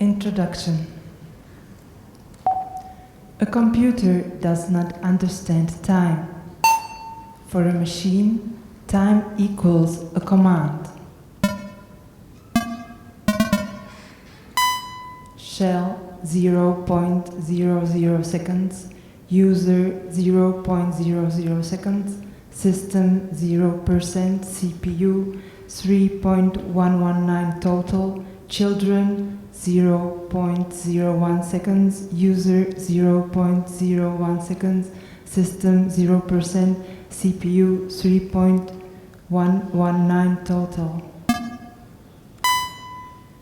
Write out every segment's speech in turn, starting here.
Introduction. A computer does not understand time. For a machine, time equals a command. Shell 0.00 seconds, user 0.00 seconds, system 0%, CPU 3.119 total, children 0.01 seconds, user 0.01 seconds, system 0%, CPU 3.119 total.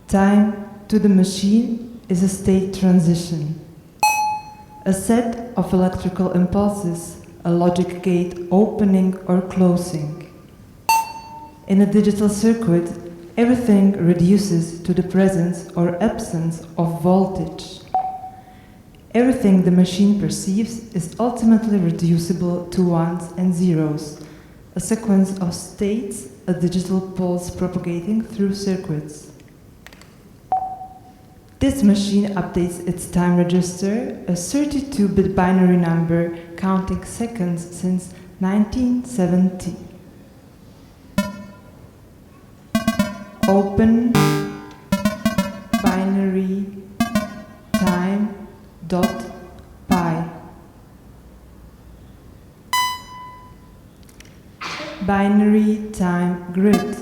Time to the machine is a state transition. A set of electrical impulses, a logic gate opening or closing. In a digital circuit, everything reduces to the presence or absence of voltage. Everything the machine perceives is ultimately reducible to ones and zeros, a sequence of states, a digital pulse propagating through circuits. This machine updates its time register, a 32-bit binary number counting seconds since 1970. Open binary time dot pi. Binary time grid.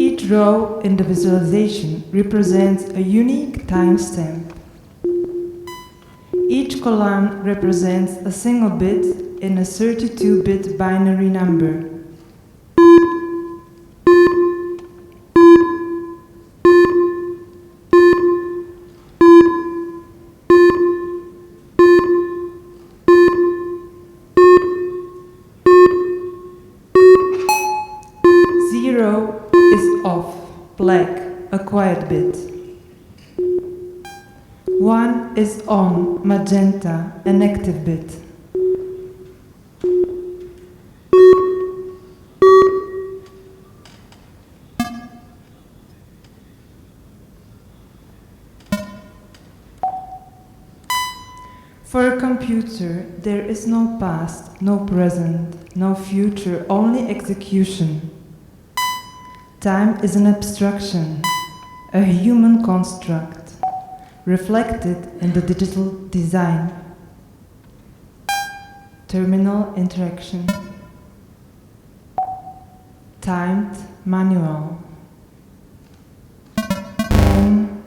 Each row in the visualization represents a unique timestamp. Each column represents a single bit in a 32-bit binary number. Zero is off, black, a quiet bit. 1 is on, magenta, an active bit. For a computer, there is no past, no present, no future, only execution. Time is an abstraction, a human construct, reflected in the digital design. Terminal interaction. Timed manual. Name,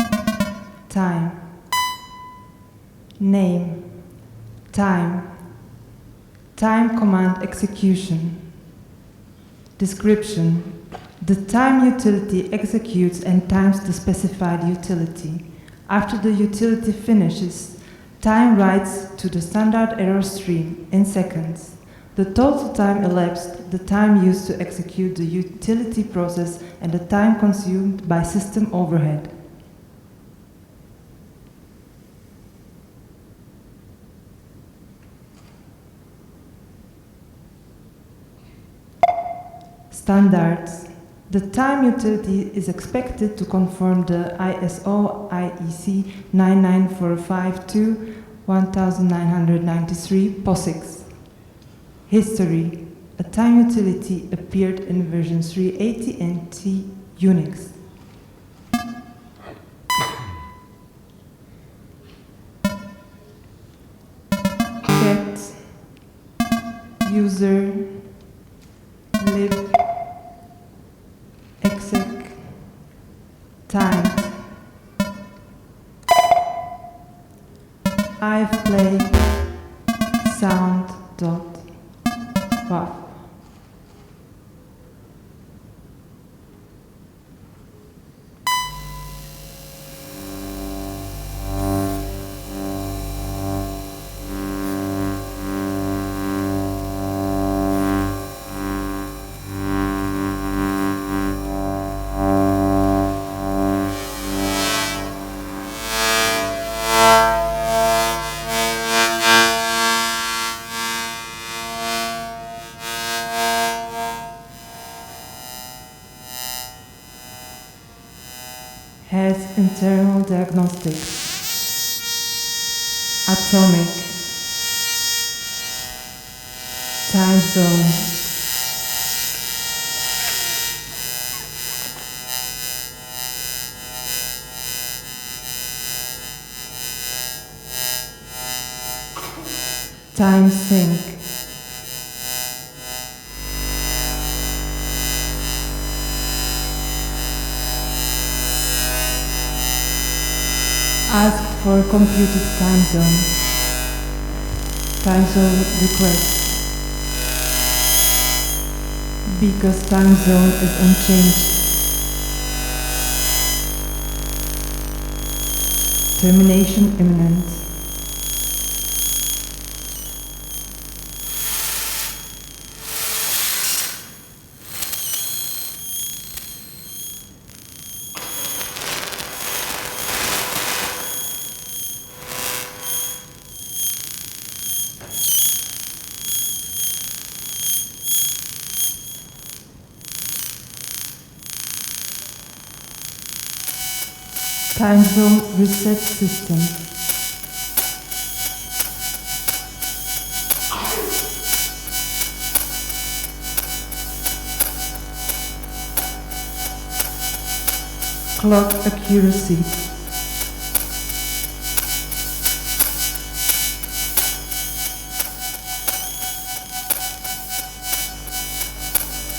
time. Name, time. Time command execution. Description. The time utility executes and times the specified utility. After the utility finishes, time writes to the standard error stream in seconds. The total time elapsed, the time used to execute the utility process, and the time consumed by system overhead. Standards. The time utility is expected to conform the ISO IEC 99452-1993 POSIX. History. A time utility appeared in version 380 NT Unix. Get user lib exec time. I've played sound dot soif. Has internal diagnostics, atomic, time zone, time sync, asked for computed time zone request, because time zone is unchanged, termination imminent, time zone reset system, clock accuracy,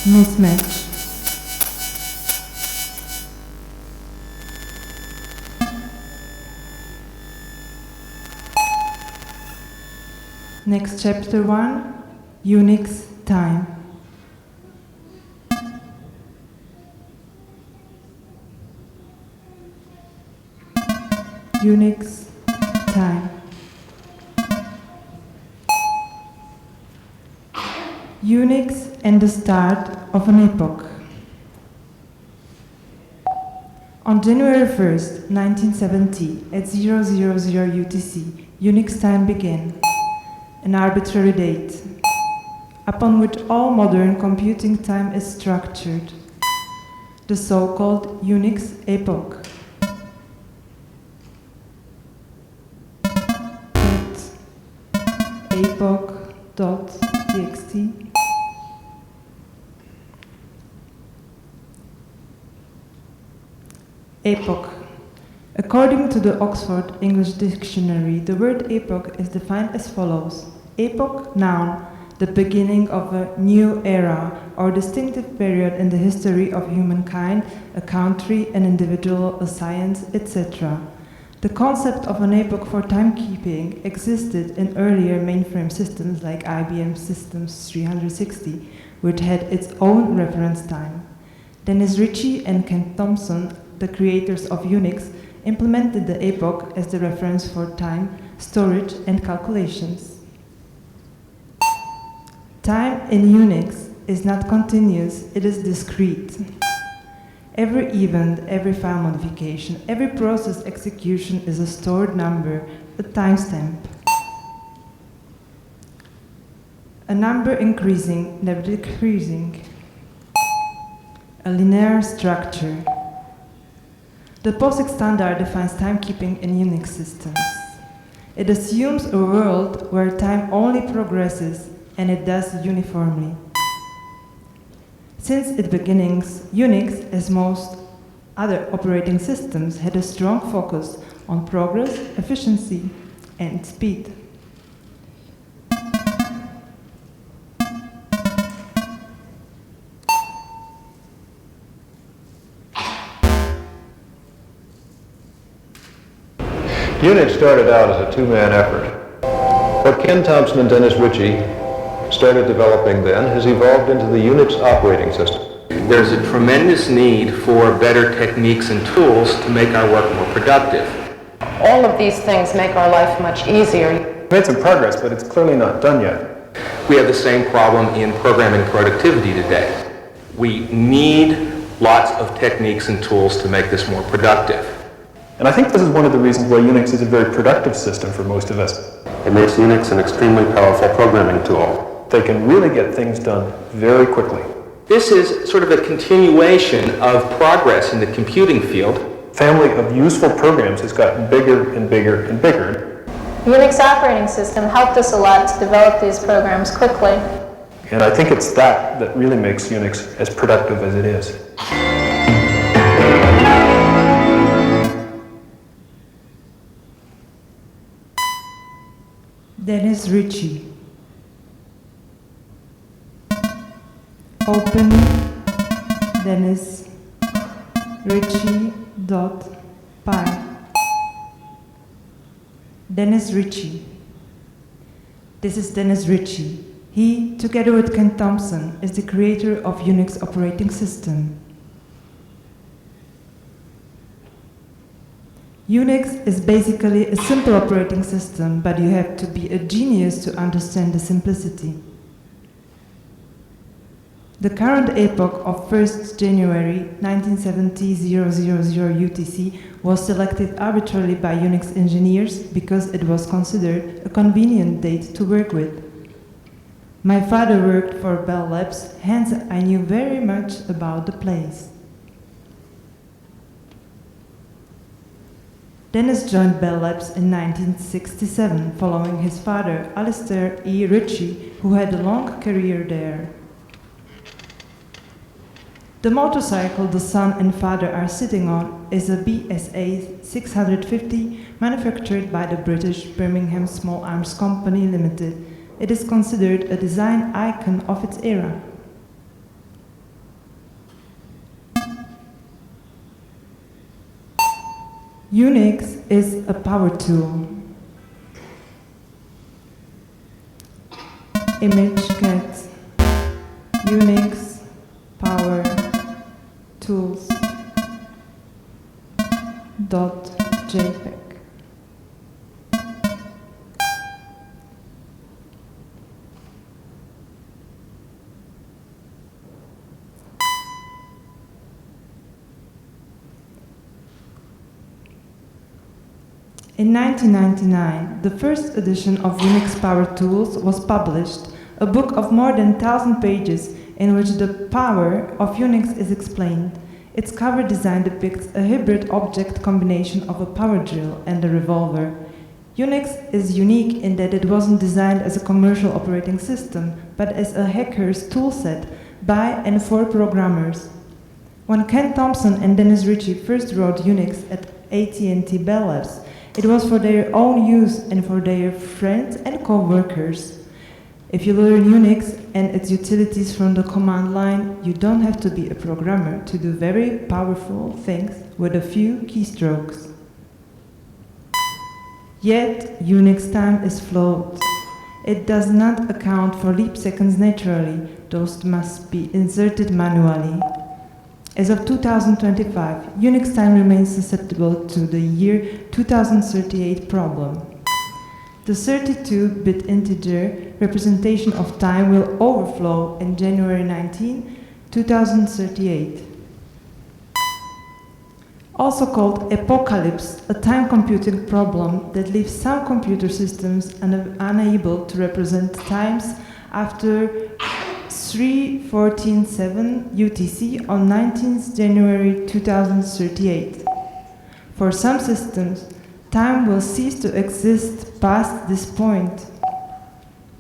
mismatch, next chapter 1, Unix time. Unix time. Unix and the start of an epoch. On January 1st, 1970, at 000 UTC, Unix time began, an arbitrary date, upon which all modern computing time is structured, the so-called Unix epoch. Epoch.txt. Epoch. According to the Oxford English Dictionary, the word epoch is defined as follows. Epoch, noun, the beginning of a new era or distinctive period in the history of humankind, a country, an individual, a science, etc. The concept of an epoch for timekeeping existed in earlier mainframe systems like IBM Systems 360, which had its own reference time. Dennis Ritchie and Ken Thompson, the creators of Unix, implemented the epoch as the reference for time, storage, and calculations. Time in Unix is not continuous, it is discrete. Every event, every file modification, every process execution is a stored number, a timestamp. A number increasing, never decreasing. A linear structure. The POSIX standard defines timekeeping in Unix systems. It assumes a world where time only progresses, and it does uniformly. Since its beginnings, Unix, as most other operating systems, had a strong focus on progress, efficiency, and speed. Unix started out as a two-man effort. What Ken Thompson and Dennis Ritchie started developing then has evolved into the Unix operating system. There's a tremendous need for better techniques and tools to make our work more productive. All of these things make our life much easier. We've made some progress, but it's clearly not done yet. We have the same problem in programming productivity today. We need lots of techniques and tools to make this more productive. And I think this is one of the reasons why Unix is a very productive system for most of us. It makes Unix an extremely powerful programming tool. They can really get things done very quickly. This is sort of a continuation of progress in the computing field. Family of useful programs has gotten bigger and bigger and bigger. Unix operating system helped us a lot to develop these programs quickly. And I think it's that that really makes Unix as productive as it is. Dennis Ritchie. Open Dennis Ritchie.py. Dennis Ritchie. This is Dennis Ritchie. He, together with Ken Thompson, is the creator of Unix operating system. Unix is basically a simple operating system, but you have to be a genius to understand the simplicity. The current epoch of 1st January 1970 000 UTC was selected arbitrarily by Unix engineers because it was considered a convenient date to work with. My father worked for Bell Labs, hence I knew very much about the place. Dennis joined Bell Labs in 1967, following his father, Alistair E. Ritchie, who had a long career there. The motorcycle the son and father are sitting on is a BSA 650 manufactured by the British Birmingham Small Arms Company Limited. It is considered a design icon of its era. Unix is a power tool. Image get Unix power tools .jpg. In 1999, the first edition of Unix Power Tools was published, a book of more than 1,000 pages in which the power of Unix is explained. Its cover design depicts a hybrid object combination of a power drill and a revolver. Unix is unique in that it wasn't designed as a commercial operating system, but as a hacker's toolset by and for programmers. When Ken Thompson and Dennis Ritchie first wrote Unix at AT&T Bell Labs, it was for their own use and for their friends and co-workers. If you learn Unix and its utilities from the command line, you don't have to be a programmer to do very powerful things with a few keystrokes. Yet, Unix time is flawed. It does not account for leap seconds naturally, those must be inserted manually. As of 2025, Unix time remains susceptible to the year 2038 problem. The 32-bit integer representation of time will overflow in January 19, 2038. Also called apocalypse, a time computing problem that leaves some computer systems unable to represent times after 3:14:7 UTC on 19th January 2038. For some systems, time will cease to exist past this point.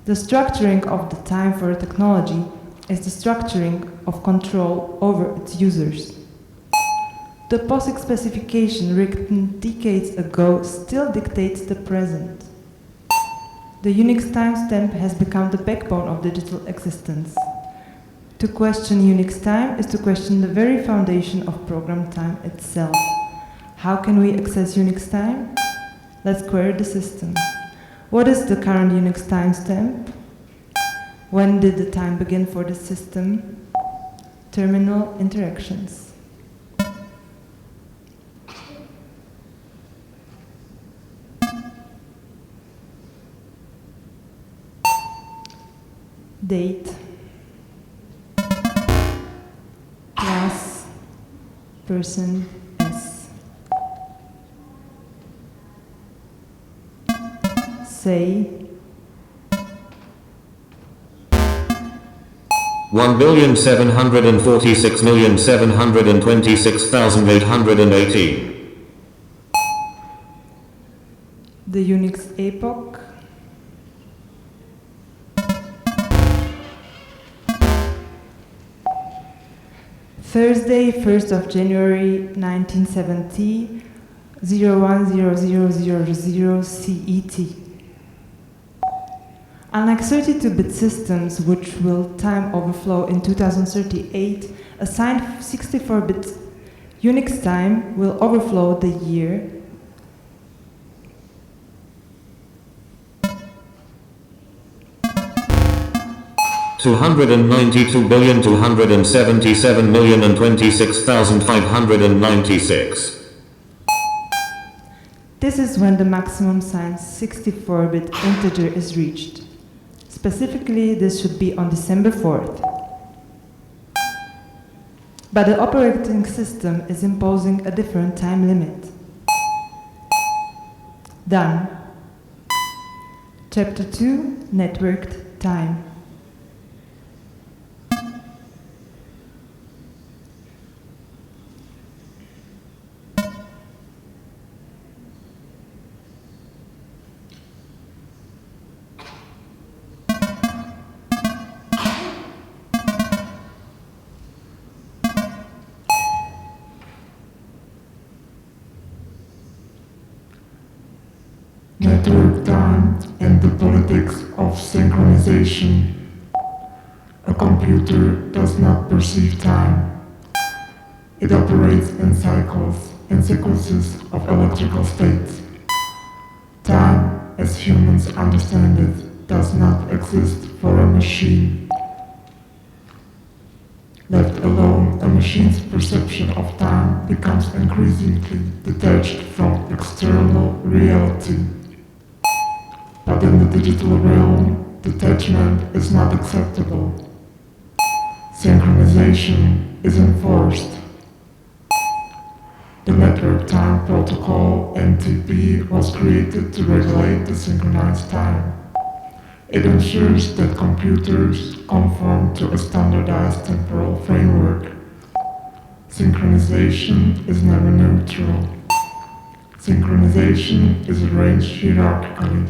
The structuring of the time for a technology is the structuring of control over its users. The POSIX specification written decades ago still dictates the present. The Unix timestamp has become the backbone of digital existence. To question Unix time is to question the very foundation of program time itself. How can we access Unix time? Let's query the system. What is the current Unix timestamp? When did the time begin for the system? Terminal interactions. Date. Class. Person S. Say. 1,746,726,818. The Unix epoch. Thursday, 1st of January 1970, 010000 CET. Unlike 32-bit systems, which will time overflow in 2038, assigned 64-bit Unix time will overflow the year 292,277,026,596. This is when the maximum signed 64-bit integer is reached. Specifically, this should be on December 4th. But the operating system is imposing a different time limit. Done. Chapter 2, Networked Time. Network time and the politics of synchronization. A computer does not perceive time. It operates in cycles and sequences of electrical states. Time, as humans understand it, does not exist for a machine. Left alone, a machine's perception of time becomes increasingly detached from external reality. But in the digital realm, detachment is not acceptable. Synchronization is enforced. The Network Time Protocol, NTP, was created to regulate the synchronized time. It ensures that computers conform to a standardized temporal framework. Synchronization is never neutral. Synchronization is arranged hierarchically.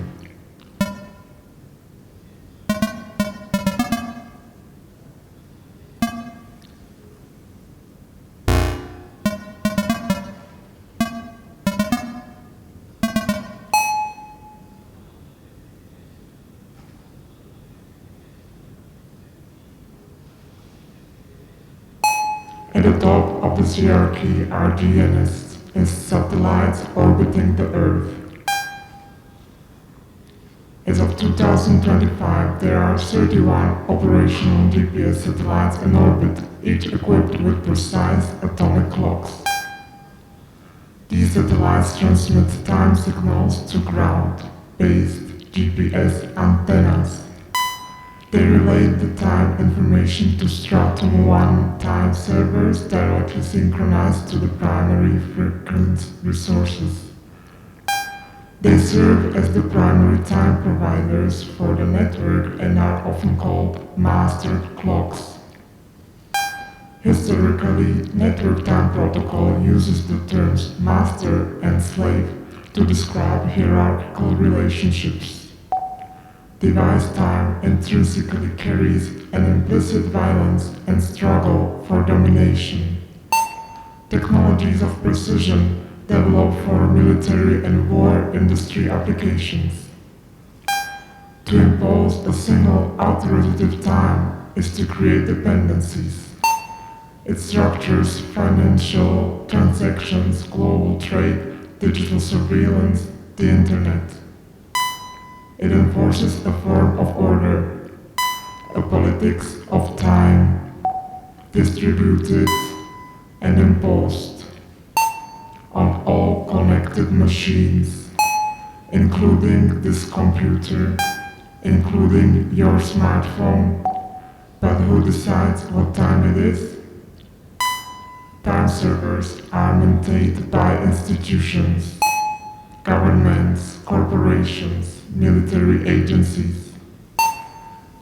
At the top of this hierarchy are GNS, as satellites orbiting the Earth. As of 2025, there are 31 operational GPS satellites in orbit, each equipped with precise atomic clocks. These satellites transmit time signals to ground-based GPS antennas. They relate the time information to Stratum 1 time servers directly synchronized to the primary frequency resources. They serve as the primary time providers for the network and are often called master clocks. Historically, Network Time Protocol uses the terms master and slave to describe hierarchical relationships. Device time intrinsically carries an implicit violence and struggle for domination. Technologies of precision developed for military and war industry applications. To impose a single authoritative time is to create dependencies. It structures financial transactions, global trade, digital surveillance, the internet. It enforces a form of order. A theoretics of time, distributed and imposed on all connected machines, including this computer, including your smartphone. But who decides what time it is? Time servers are maintained by institutions, governments, corporations, military agencies.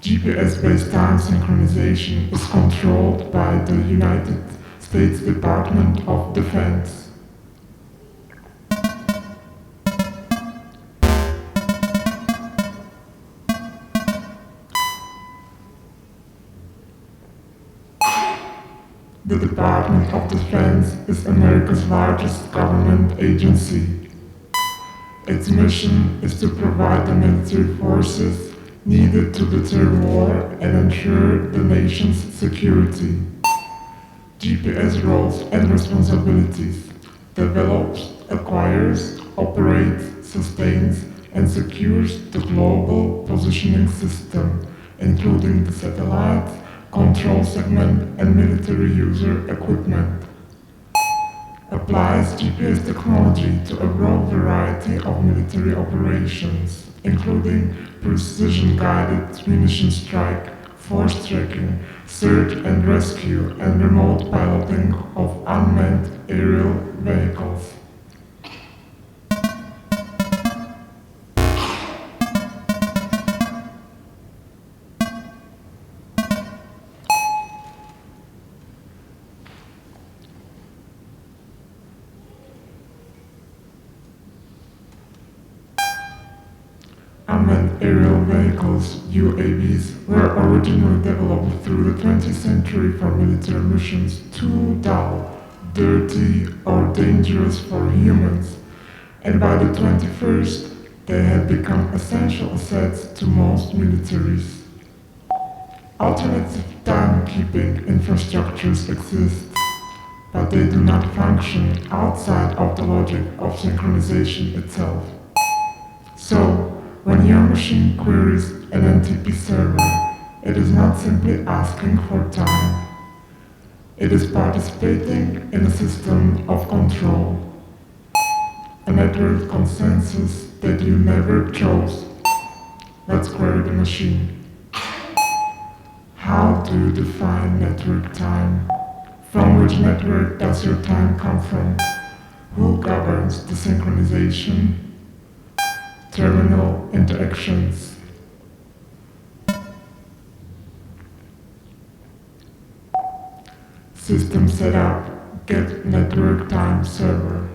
GPS-based time synchronization is controlled by the United States Department of Defense. The Department of Defense is America's largest government agency. Its mission is to provide the military forces needed to deter war and ensure the nation's security. GPS roles and responsibilities: develops, acquires, operates, sustains, and secures the global positioning system, including the satellites, control segment, and military user equipment. Applies GPS technology to a broad variety of military operations, including precision-guided munition strike, force tracking, search and rescue, and remote piloting of unmanned aerial vehicles. Unmanned aerial vehicles, UAVs, were originally developed through the 20th century for military missions too dull, dirty, or dangerous for humans, and by the 21st, they had become essential assets to most militaries. Alternative timekeeping infrastructures exist, but they do not function outside of the logic of synchronization itself. So, when your machine queries an NTP server, it is not simply asking for time. It is participating in a system of control, a network consensus that you never chose. Let's query the machine. How do you define network time? From which network does your time come from? Who governs the synchronization? Terminal interactions. System setup, get network time server.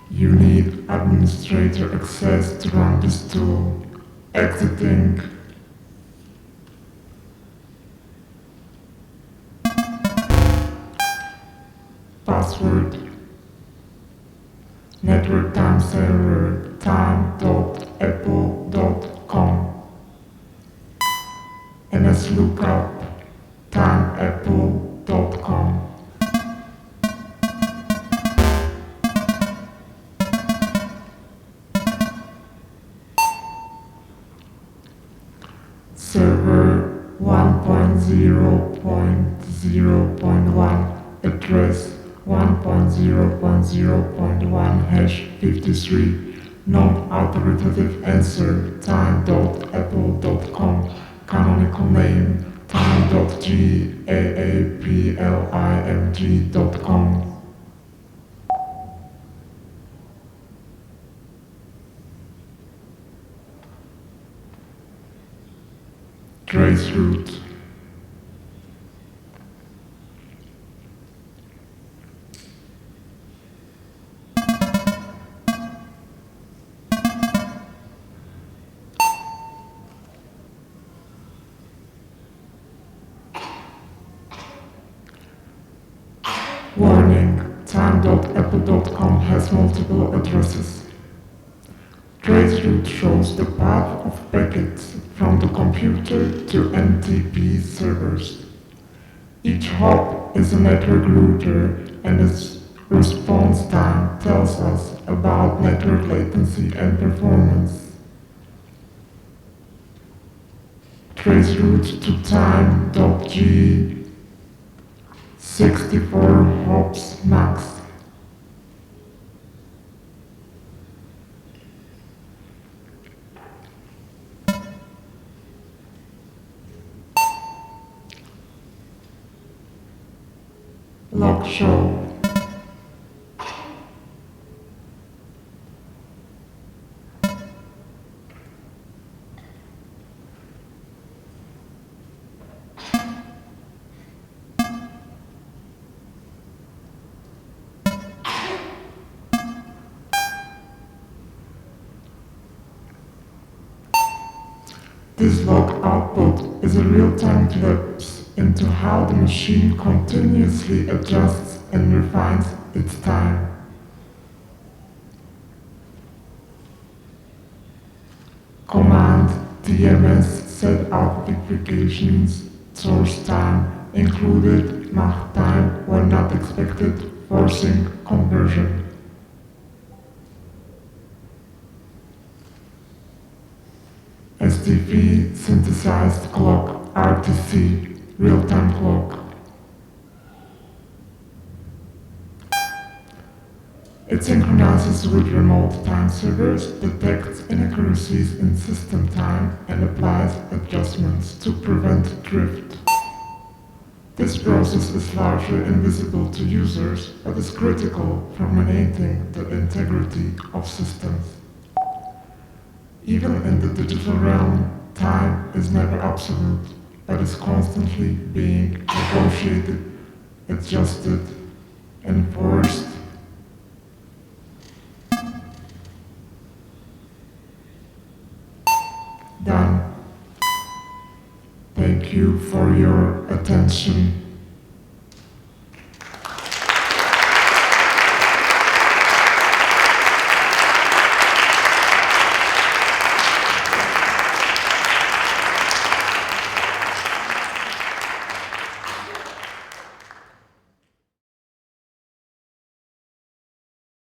You need administrator access to run this tool. Exiting. Password. Network time server time.apple.com. NS lookup timeapple.com. Server 1.0.0.1 address 1.0.0.1 hash 53 non-authoritative answer time.apple.com canonical name time.gaaplimg.com. Trace route. Warning, time.apple.com has multiple addresses. Trace route shows the path of packets from the computer to NTP servers. Each hop is a network router, and its response time tells us about network latency and performance. Trace route to time.g, 64 hops max. Log show. This log output is a real-time glimpse into how the machine continuously adjusts and refines its time. Command DMS set out duplications, source time included, max time were not expected, forcing conversion. STV synthesized clock, RTC, real-time clock. It synchronizes with remote time servers, detects inaccuracies in system time, and applies adjustments to prevent drift. This process is largely invisible to users, but is critical for maintaining the integrity of systems. Even in the digital realm, time is never absolute, but is constantly being negotiated, adjusted, enforced. Done. Thank you for your attention.